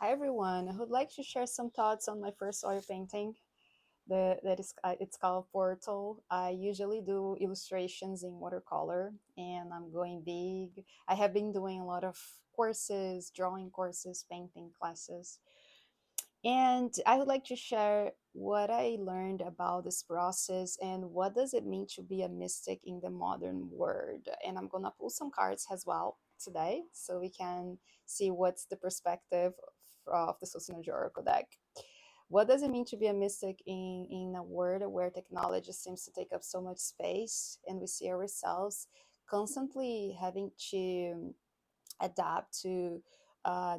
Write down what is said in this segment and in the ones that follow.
Hi everyone. I would like to share some thoughts on my first oil painting. It's called Portal. I usually do illustrations in watercolor, and I'm going big. I have been doing a lot of courses, drawing courses, painting classes, and I would like to share what I learned about this process and what does it mean to be a mystic in the modern world. And I'm gonna pull some cards as well today so we can see what's the perspective of the Sociology Oracle deck. What does it mean to be a mystic in a world where technology seems to take up so much space and we see ourselves constantly having to adapt to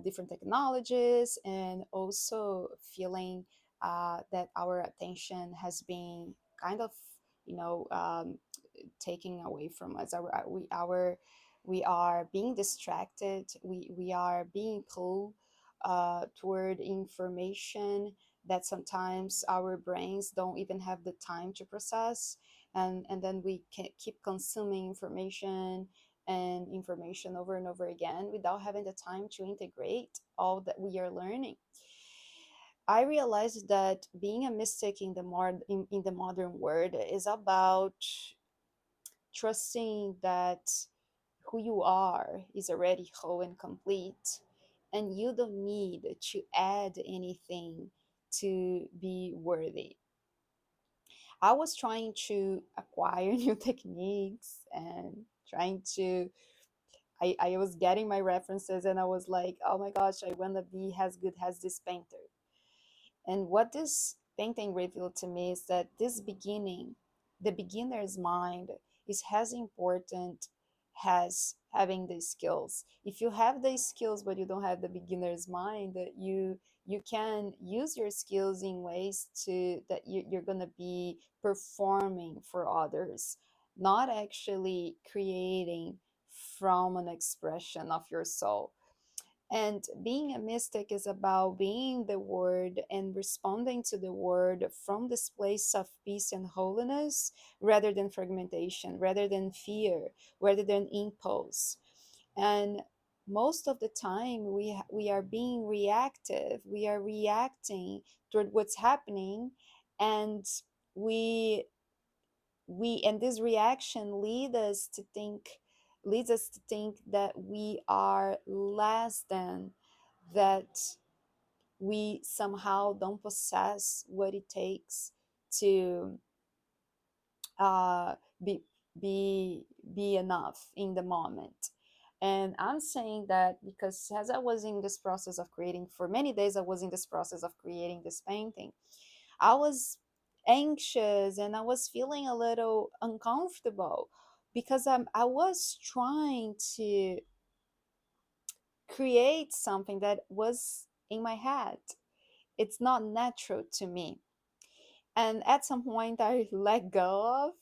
different technologies and also feeling that our attention has been kind of you know um, taken away from us. We are being distracted. We are being pulled toward information that sometimes our brains don't even have the time to process, and then we can keep consuming information over and over again without having the time to integrate all that we are learning. I realized that being a mystic in the modern world is about trusting that who you are is already whole and complete, and you don't need to add anything to be worthy. I was trying to acquire new techniques and trying to I was getting my references and I was like, oh my gosh, I want to be as good as this painter. And what this painting revealed to me is that the beginner's mind, is as important as having the skills. If you have the skills but you don't have the beginner's mind, that you can use your skills in ways to that you're gonna be performing for others, not actually creating from an expression of your soul. And being a mystic is about being the word and responding to the word from this place of peace and holiness, rather than fragmentation, rather than fear, rather than impulse. And most of the time, we are being reactive. We are reacting toward what's happening, and we and this reaction leads us to think that we are less than, that we somehow don't possess what it takes to uh, be be enough in the moment. And I'm saying that because as I was in this process of creating, for many days I was in this process of creating this painting, I was anxious and I was feeling a little uncomfortable because I was trying to create something that was in my head. It's not natural to me. And at some point, I let go of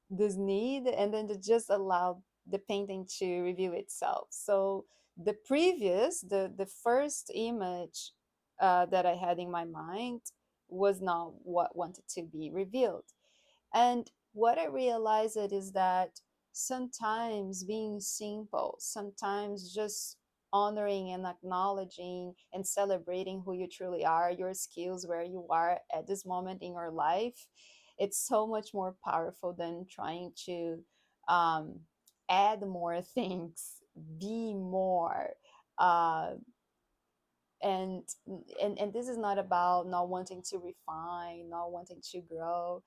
this need and then to just allow the painting to reveal itself. So the first image that I had in my mind was not what wanted to be revealed. And what I realized is that sometimes being simple, sometimes just honoring and acknowledging and celebrating who you truly are, your skills, where you are at this moment in your life, it's so much more powerful than trying to um, add more things, be more. Uh, and this is not about not wanting to refine, not wanting to grow.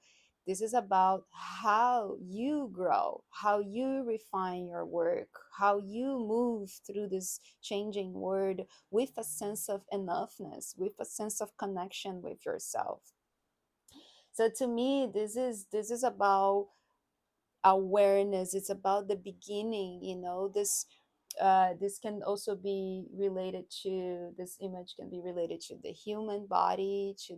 This is about how you grow, how you refine your work, how you move through this changing world with a sense of enoughness, with a sense of connection with yourself. So to me, this is about awareness. It's about the beginning, this can also be related to, this image can be related to the human body, to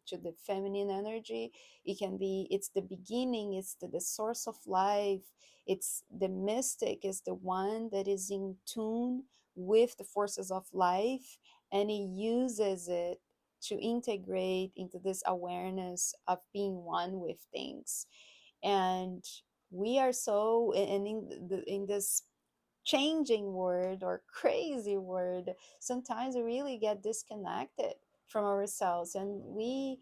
to the feminine energy. It's the beginning, it's the source of life. It's the mystic is the one that is in tune with the forces of life, and it uses it to integrate into this awareness of being one with things. And we are so in this changing word or crazy word, sometimes we really get disconnected from ourselves, and we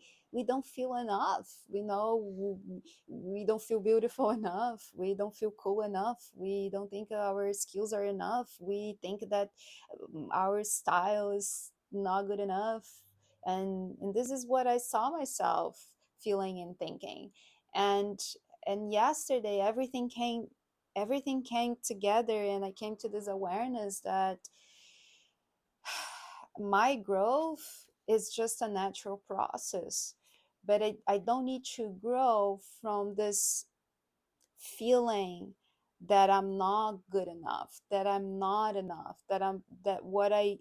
don't feel enough. We know we don't feel beautiful enough, we don't feel cool enough, we don't think our skills are enough, we think that our style is not good enough. And this is what I saw myself feeling and thinking. And and yesterday everything came together, and I came to this awareness that my growth is just a natural process, but I don't need to grow from this feeling that I'm not good enough, that I'm not enough, that what I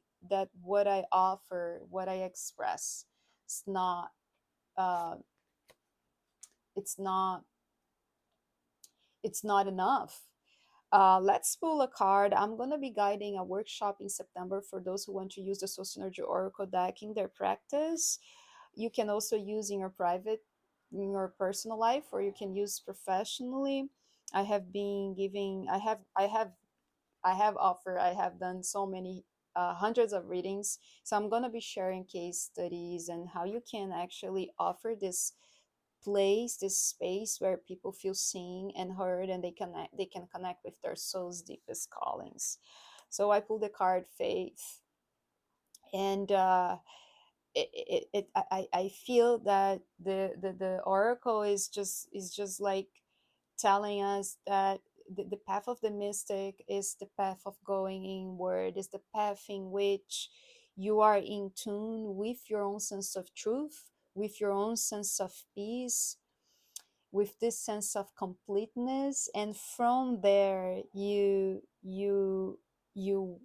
offer, what I express, it's not uh, it's not it's not enough. Let's pull a card. I'm going to be guiding a workshop in September for those who want to use the Soul Synergy Oracle deck in their practice. You can also use in your private, in your personal life, or you can use professionally. I have been giving, I have offered, I have done so many hundreds of readings. So I'm going to be sharing case studies and how you can actually offer this place, this space where people feel seen and heard, and they can connect with their soul's deepest callings. So I pulled the card Faith, and I feel that the oracle is just like telling us that the path of the mystic is the path of going inward, is the path in which you are in tune with your own sense of truth, with your own sense of peace, with this sense of completeness, and from there you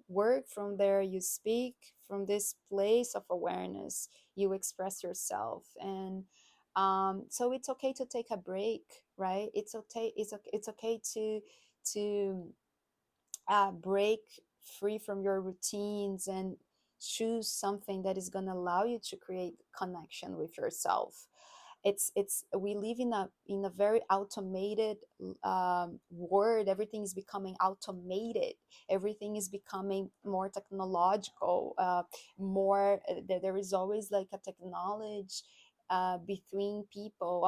work, from there you speak, from this place of awareness you express yourself. And so it's okay to take a break, right? It's okay to break free from your routines and choose something that is going to allow you to create connection with yourself. It's we live in a very automated world. Everything is becoming automated, everything is becoming more technological, more there is always like a technology between people,